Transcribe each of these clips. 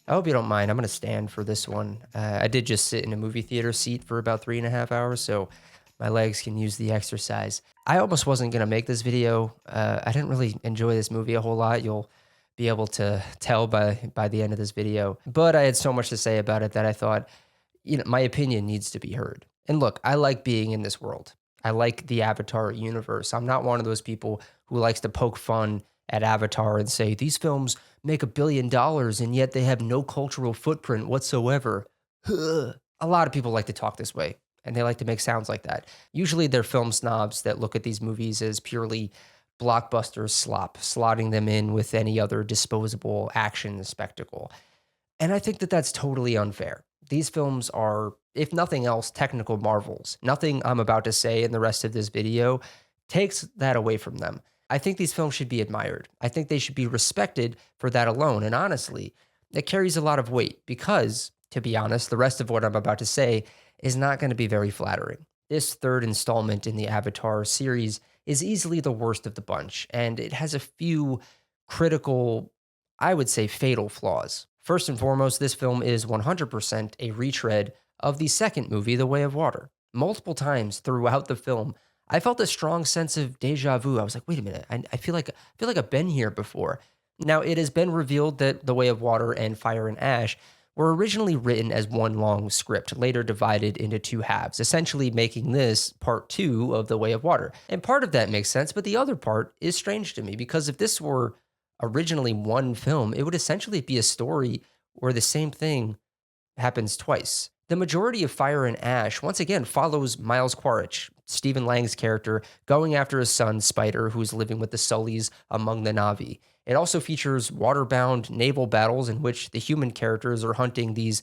I hope you don't mind. I'm going to stand for this one. I did just sit in a movie theater seat for about 3.5 hours, so my legs can use the exercise. I almost wasn't going to make this video. I didn't really enjoy this movie a whole lot. You'll be able to tell by the end of this video. But I had so much to say about it that I thought, my opinion needs to be heard. And look, I like being in this world. I like the Avatar universe. I'm not one of those people who likes to poke fun at Avatar and say, these films make $1 billion and yet they have no cultural footprint whatsoever. A lot of people like to talk this way and they like to make sounds like that. Usually they're film snobs that look at these movies as purely blockbuster slop, slotting them in with any other disposable action spectacle. And I think that that's totally unfair. These films are, if nothing else, technical marvels. Nothing I'm about to say in the rest of this video takes that away from them. I think these films should be admired. I think they should be respected for that alone. And honestly, it carries a lot of weight because, to be honest, the rest of what I'm about to say is not going to be very flattering. This third installment in the Avatar series is easily the worst of the bunch, and it has a few critical, I would say fatal flaws. First and foremost, this film is 100% a retread of the second movie, The Way of Water. Multiple times throughout the film, I felt a strong sense of deja vu. I was like, wait a minute, I feel like I've been here before. Now, it has been revealed that The Way of Water and Fire and Ash were originally written as one long script, later divided into two halves, essentially making this part two of The Way of Water. And part of that makes sense, but the other part is strange to me because if this were originally one film, it would essentially be a story where the same thing happens twice. The majority of Fire and Ash, once again, follows Miles Quaritch, Stephen Lang's character, going after his son, Spider, who's living with the Sullys among the Na'vi. It also features waterbound naval battles in which the human characters are hunting these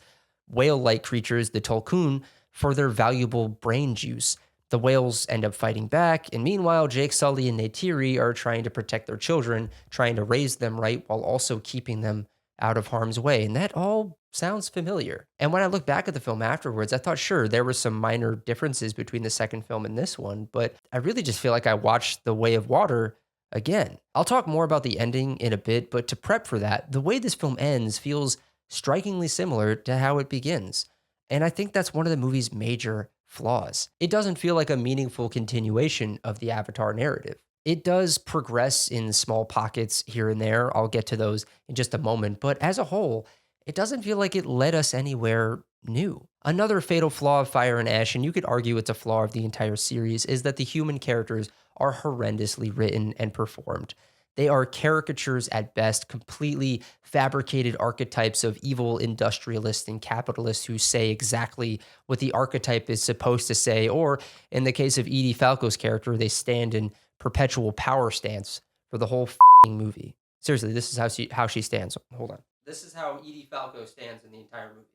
whale-like creatures, the Tulkun, for their valuable brain juice. The whales end up fighting back, and meanwhile, Jake Sully and Neytiri are trying to protect their children, trying to raise them right while also keeping them out of harm's way. And that all sounds familiar. And when I look back at the film afterwards, I thought, sure, there were some minor differences between the second film and this one, but I really just feel like I watched The Way of Water again. I'll talk more about the ending in a bit, but to prep for that, the way this film ends feels strikingly similar to how it begins. And I think that's one of the movie's major flaws. It doesn't feel like a meaningful continuation of the Avatar narrative. It does progress in small pockets here and there. I'll get to those in just a moment. But as a whole, it doesn't feel like it led us anywhere new. Another fatal flaw of Fire and Ash, and you could argue it's a flaw of the entire series, is that the human characters are horrendously written and performed. They are caricatures at best, completely fabricated archetypes of evil industrialists and capitalists who say exactly what the archetype is supposed to say, or in the case of Edie Falco's character, they stand in perpetual power stance for the whole movie. Seriously, this is how she stands. Hold on. This is how Edie Falco stands in the entire movie.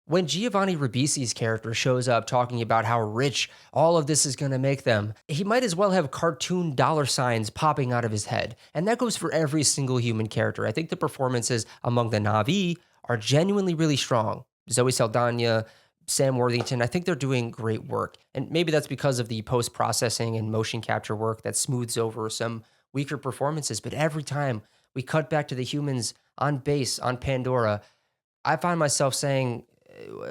When Giovanni Ribisi's character shows up talking about how rich all of this is going to make them, he might as well have cartoon dollar signs popping out of his head. And that goes for every single human character. I think the performances among the Na'vi are genuinely really strong. Zoe Saldana, Sam Worthington, I think they're doing great work. And maybe that's because of the post-processing and motion capture work that smooths over some weaker performances. But every time we cut back to the humans on base, on Pandora, I find myself saying,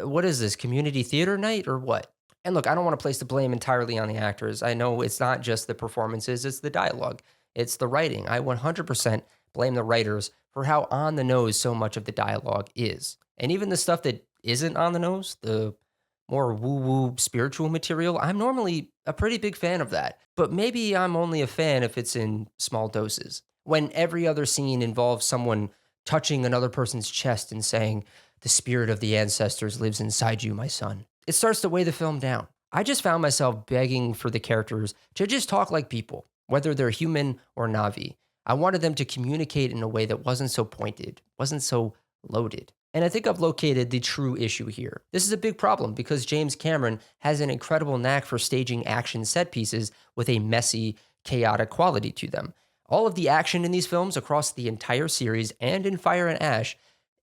what is this, community theater night or what? And look, I don't want to place the blame entirely on the actors. I know it's not just the performances, it's the dialogue, it's the writing. I 100% blame the writers for how on the nose so much of the dialogue is. And even the stuff that isn't on the nose, the more woo-woo spiritual material, I'm normally a pretty big fan of that. But maybe I'm only a fan if it's in small doses. When every other scene involves someone touching another person's chest and saying, "The spirit of the ancestors lives inside you, my son," it starts to weigh the film down. I just found myself begging for the characters to just talk like people, whether they're human or Na'vi. I wanted them to communicate in a way that wasn't so pointed, wasn't so loaded. And I think I've located the true issue here. This is a big problem because James Cameron has an incredible knack for staging action set pieces with a messy, chaotic quality to them. All of the action in these films across the entire series and in Fire and Ash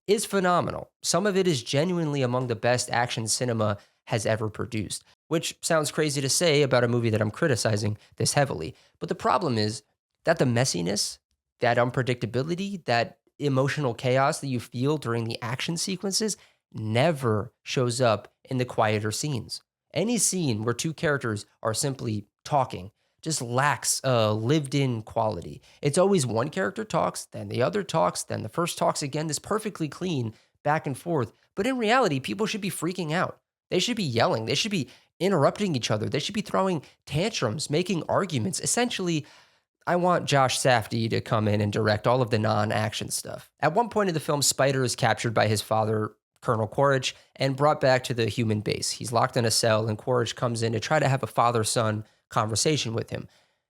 is phenomenal. Some of it is genuinely among the best action cinema has ever produced, which sounds crazy to say about a movie that I'm criticizing this heavily. But the problem is that the messiness that unpredictability, that emotional chaos that you feel during the action sequences never shows up in the quieter scenes. Any scene where two characters are simply talking just lacks a lived in quality. It's always one character talks, then the other talks, then the first talks again, this perfectly clean back and forth. But in reality, people should be freaking out. They should be yelling. They should be interrupting each other. They should be throwing tantrums, making arguments. Essentially, I want Josh Safdie to come in and direct all of the non-action stuff. At one point in the film, Spider is captured by his father, Colonel Quaritch, and brought back to the human base. He's locked in a cell, and Quaritch comes in to try to have a father-son conversation with him.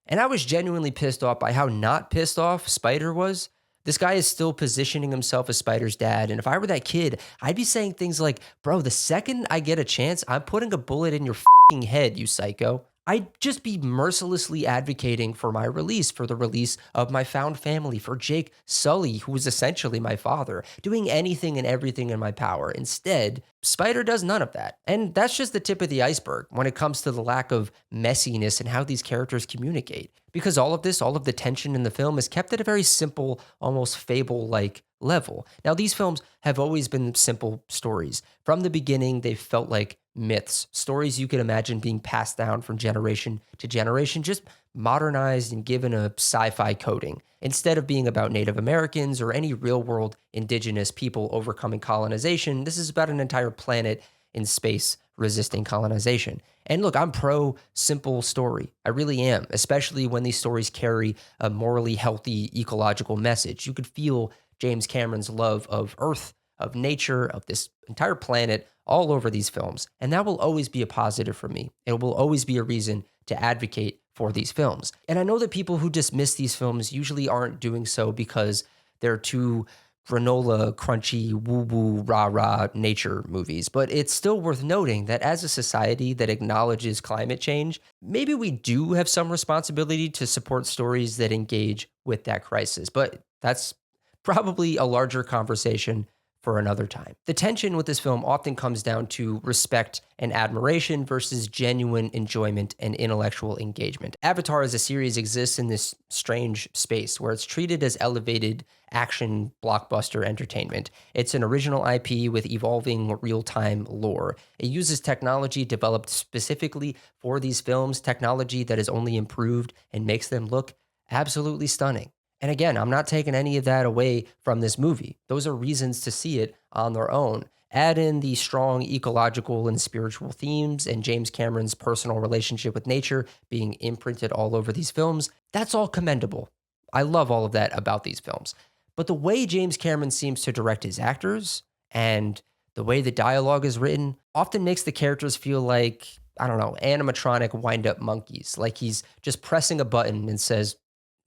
And I was genuinely pissed off by how not pissed off Spider was. This guy is still positioning himself as Spider's dad. And if I were that kid, I'd be saying things like, bro, the second I get a chance, I'm putting a bullet in your fing head, you psycho. I'd just be mercilessly advocating for my release, for the release of my found family, for Jake Sully, who was essentially my father, doing anything and everything in my power. Instead, Spider does none of that. And that's just the tip of the iceberg when it comes to the lack of messiness and how these characters communicate. Because all of this, all of the tension in the film is kept at a very simple, almost fable-like level. Now, these films have always been simple stories. From the beginning, they felt like myths, stories you could imagine being passed down from generation to generation, just modernized and given a sci-fi coding. Instead of being about Native Americans or any real-world indigenous people overcoming colonization, this is about an entire planet in space resisting colonization. And look, I'm pro simple story. I really am, especially when these stories carry a morally healthy ecological message. You could feel James Cameron's love of Earth, of nature, of this entire planet all over these films. And that will always be a positive for me. It will always be a reason to advocate for these films. And I know that people who dismiss these films usually aren't doing so because they're too granola, crunchy, woo-woo, rah-rah nature movies. But it's still worth noting that as a society that acknowledges climate change, maybe we do have some responsibility to support stories that engage with that crisis. But that's probably a larger conversation for another time. The tension with this film often comes down to respect and admiration versus genuine enjoyment and intellectual engagement. Avatar as a series exists in this strange space where it's treated as elevated action blockbuster entertainment. It's an original IP with evolving real-time lore. It uses technology developed specifically for these films, technology that has only improved and makes them look absolutely stunning. And again, I'm not taking any of that away from this movie. Those are reasons to see it on their own. Add in the strong ecological and spiritual themes and James Cameron's personal relationship with nature being imprinted all over these films. That's all commendable. I love all of that about these films. But the way James Cameron seems to direct his actors and the way the dialogue is written often makes the characters feel like, I don't know, animatronic wind-up monkeys. Like he's just pressing a button and says,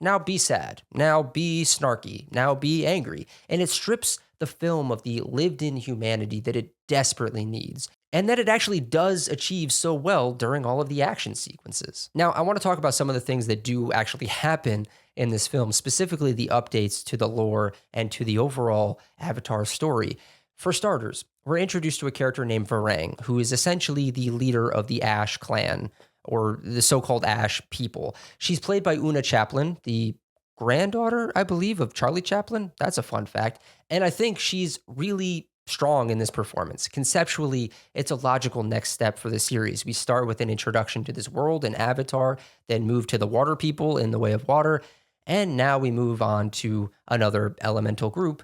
now be sad, now be snarky, now be angry. And it strips the film of the lived-in humanity that it desperately needs, and that it actually does achieve so well during all of the action sequences. Now, I want to talk about some of the things that do actually happen in this film, specifically the updates to the lore and to the overall Avatar story. For starters, we're introduced to a character named Varang, who is essentially the leader of the Ash clan, or the so-called Ash people. She's played by Una Chaplin, the granddaughter, I believe, of Charlie Chaplin. That's a fun fact. And I think she's really strong in this performance. Conceptually, it's a logical next step for the series. We start with an introduction to this world in Avatar, then move to the water people in The Way of Water, and now we move on to another elemental group,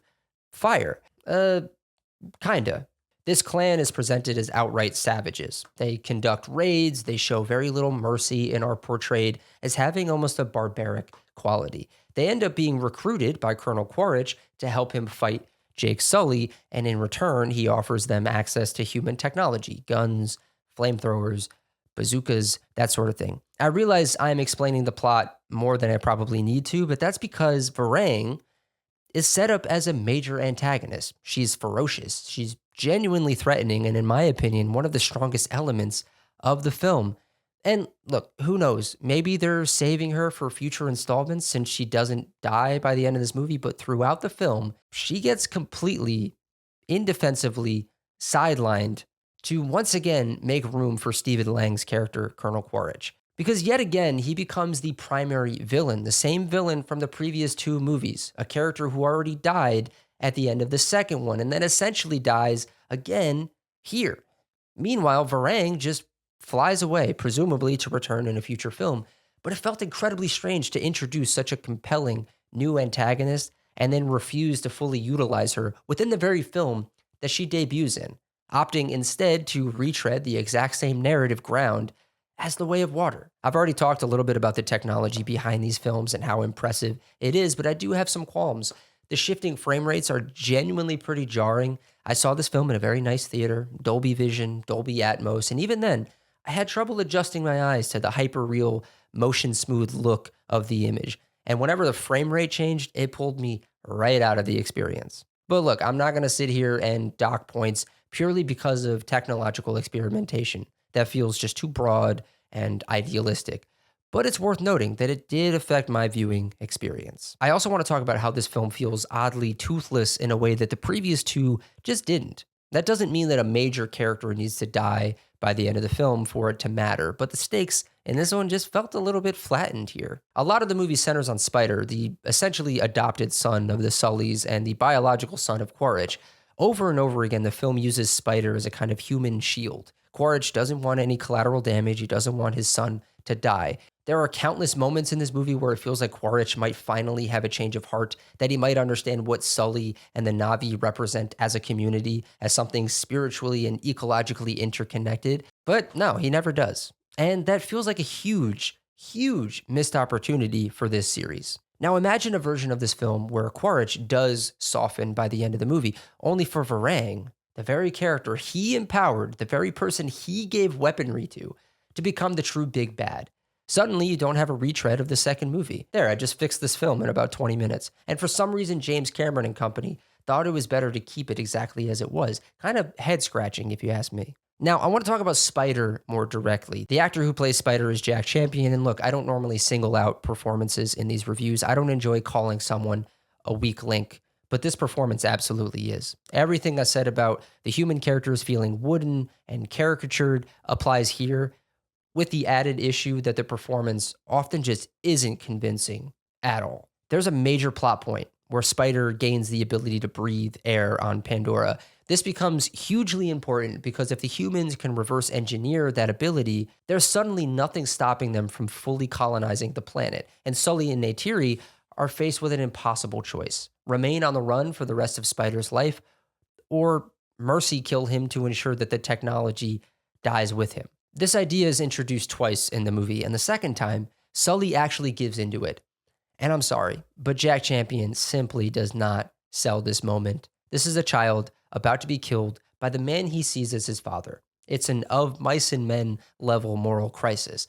Fire. Kinda. This clan is presented as outright savages. They conduct raids, they show very little mercy, and are portrayed as having almost a barbaric quality. They end up being recruited by Colonel Quaritch to help him fight Jake Sully, and in return, he offers them access to human technology, guns, flamethrowers, bazookas, that sort of thing. I realize I'm explaining the plot more than I probably need to, but that's because Varang is set up as a major antagonist. She's ferocious, she's genuinely threatening, and in my opinion, one of the strongest elements of the film. And look, who knows? Maybe they're saving her for future installments since she doesn't die by the end of this movie, but throughout the film, she gets completely, indefensively sidelined to once again make room for Stephen Lang's character, Colonel Quaritch. Because yet again, he becomes the primary villain, the same villain from the previous two movies, a character who already died at the end of the second one, and then essentially dies again here. Meanwhile, Varang just flies away, presumably to return in a future film. But it felt incredibly strange to introduce such a compelling new antagonist and then refuse to fully utilize her within the very film that she debuts in, opting instead to retread the exact same narrative ground as The Way of Water. I've already talked a little bit about the technology behind these films and how impressive it is, but I do have some qualms. The shifting frame rates are genuinely pretty jarring. I saw this film in a very nice theater, Dolby Vision, Dolby Atmos, and even then, I had trouble adjusting my eyes to the hyper real, motion smooth look of the image. And whenever the frame rate changed, it pulled me right out of the experience. But look, I'm not going to sit here and dock points purely because of technological experimentation. That feels just too broad and idealistic. But it's worth noting that it did affect my viewing experience. I also want to talk about how this film feels oddly toothless in a way that the previous two just didn't. That doesn't mean that a major character needs to die by the end of the film for it to matter, but the stakes in this one just felt a little bit flattened here. A lot of the movie centers on Spider, the essentially adopted son of the Sullys and the biological son of Quaritch. Over and over again, the film uses Spider as a kind of human shield. Quaritch doesn't want any collateral damage. He doesn't want his son to die. There are countless moments in this movie where it feels like Quaritch might finally have a change of heart, that he might understand what Sully and the Na'vi represent as a community, as something spiritually and ecologically interconnected. But no, he never does. And that feels like a huge, huge missed opportunity for this series. Now imagine a version of this film where Quaritch does soften by the end of the movie, only for Varang, the very character he empowered, the very person he gave weaponry to become the true big bad. Suddenly, you don't have a retread of the second movie. There, I just fixed this film in about 20 minutes. And for some reason, James Cameron and company thought it was better to keep it exactly as it was. Kind of head scratching, if you ask me. Now, I want to talk about Spider more directly. The actor who plays Spider is Jack Champion. And look, I don't normally single out performances in these reviews. I don't enjoy calling someone a weak link, but this performance absolutely is. Everything I said about the human characters feeling wooden and caricatured applies here, with the added issue that the performance often just isn't convincing at all. There's a major plot point where Spider gains the ability to breathe air on Pandora. This becomes hugely important because if the humans can reverse engineer that ability, there's suddenly nothing stopping them from fully colonizing the planet. And Sully and Neytiri are faced with an impossible choice: remain on the run for the rest of Spider's life, or mercy kill him to ensure that the technology dies with him. This idea is introduced twice in the movie, and the second time, Sully actually gives into it. And I'm sorry, but Jack Champion simply does not sell this moment. This is a child about to be killed by the man he sees as his father. It's an of mice and men level moral crisis.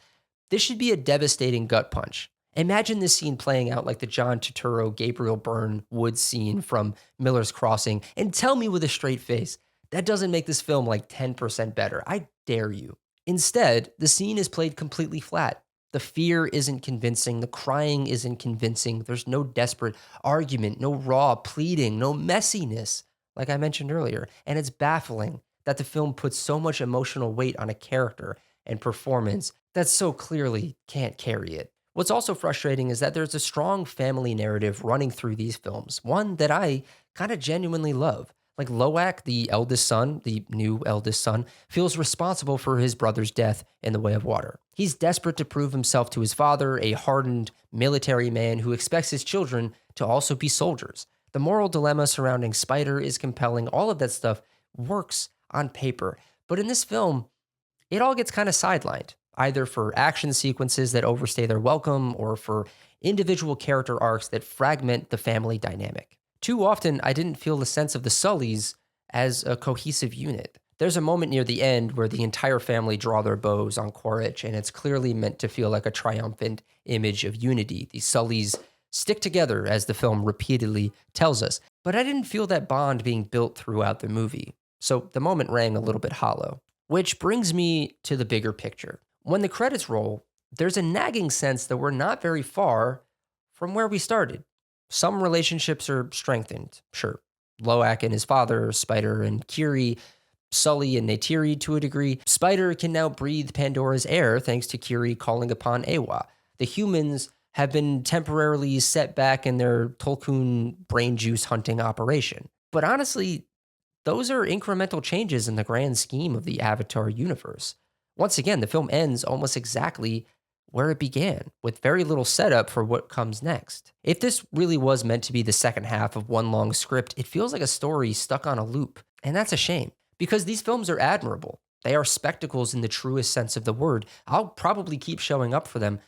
This should be a devastating gut punch. Imagine this scene playing out like the John Turturro, Gabriel Byrne Woods scene from Miller's Crossing, and tell me with a straight face, that doesn't make this film like 10% better. I dare you. Instead, the scene is played completely flat. The fear isn't convincing. The crying isn't convincing. There's no desperate argument, no raw pleading, no messiness, like I mentioned earlier. And it's baffling that the film puts so much emotional weight on a character and performance that so clearly can't carry it. What's also frustrating is that there's a strong family narrative running through these films, one that I kind of genuinely love. Like Loak, the eldest son, the new eldest son, feels responsible for his brother's death in The Way of Water. He's desperate to prove himself to his father, a hardened military man who expects his children to also be soldiers. The moral dilemma surrounding Spider is compelling. All of that stuff works on paper. But in this film, it all gets kind of sidelined, either for action sequences that overstay their welcome or for individual character arcs that fragment the family dynamic. Too often, I didn't feel the sense of the Sullys as a cohesive unit. There's a moment near the end where the entire family draw their bows on Quaritch, and it's clearly meant to feel like a triumphant image of unity. The Sullys stick together, as the film repeatedly tells us. But I didn't feel that bond being built throughout the movie, so the moment rang a little bit hollow. Which brings me to the bigger picture. When the credits roll, there's a nagging sense that we're not very far from where we started. Some relationships are strengthened, sure. Loak and his father, Spider and Kiri, Sully and Neytiri to a degree. Spider can now breathe Pandora's air thanks to Kiri calling upon Awa. The humans have been temporarily set back in their Tolkien brain juice hunting operation. But honestly, those are incremental changes in the grand scheme of the Avatar universe. Once again, the film ends almost exactly where it began, with very little setup for what comes next. If this really was meant to be the second half of one long script, it feels like a story stuck on a loop. And that's a shame, because these films are admirable. They are spectacles in the truest sense of the word. I'll probably keep showing up for them,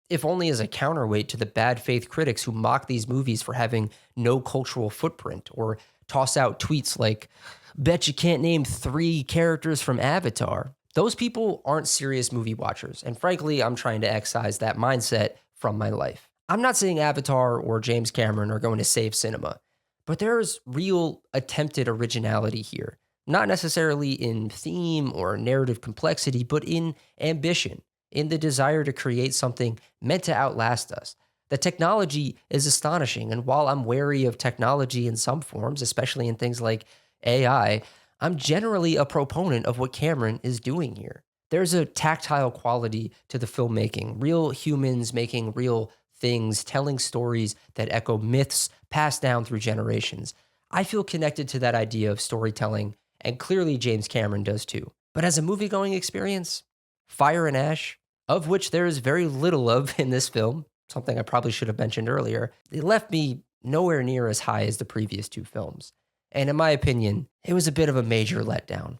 if only as a counterweight to the bad faith critics who mock these movies for having no cultural footprint or toss out tweets like, bet you can't name 3 characters from Avatar. Those people aren't serious movie watchers, and frankly, I'm trying to excise that mindset from my life. I'm not saying Avatar or James Cameron are going to save cinema, but there's real attempted originality here. Not necessarily in theme or narrative complexity, but in ambition, in the desire to create something meant to outlast us. The technology is astonishing, and while I'm wary of technology in some forms, especially in things like AI, I'm generally a proponent of what Cameron is doing here. There's a tactile quality to the filmmaking, real humans making real things, telling stories that echo myths passed down through generations. I feel connected to that idea of storytelling, and clearly James Cameron does too. But as a movie-going experience, Fire and Ash, of which there is very little of in this film, something I probably should have mentioned earlier, it left me nowhere near as high as the previous 2 films. And in my opinion, it was a bit of a major letdown.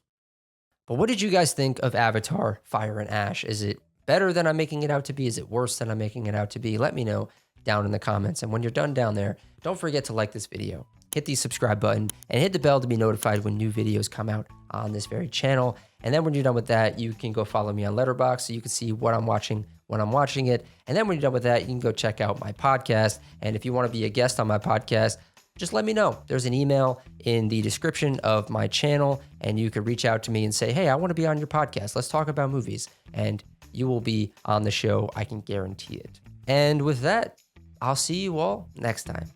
But what did you guys think of Avatar, Fire and Ash? Is it better than I'm making it out to be? Is it worse than I'm making it out to be? Let me know down in the comments. And when you're done down there, don't forget to like this video, hit the subscribe button, and hit the bell to be notified when new videos come out on this very channel. And then when you're done with that, you can go follow me on Letterboxd so you can see what I'm watching when I'm watching it. And then when you're done with that, you can go check out my podcast. And if you want to be a guest on my podcast, just let me know. There's an email in the description of my channel, and you can reach out to me and say, hey, I want to be on your podcast. Let's talk about movies. And you will be on the show. I can guarantee it. And with that, I'll see you all next time.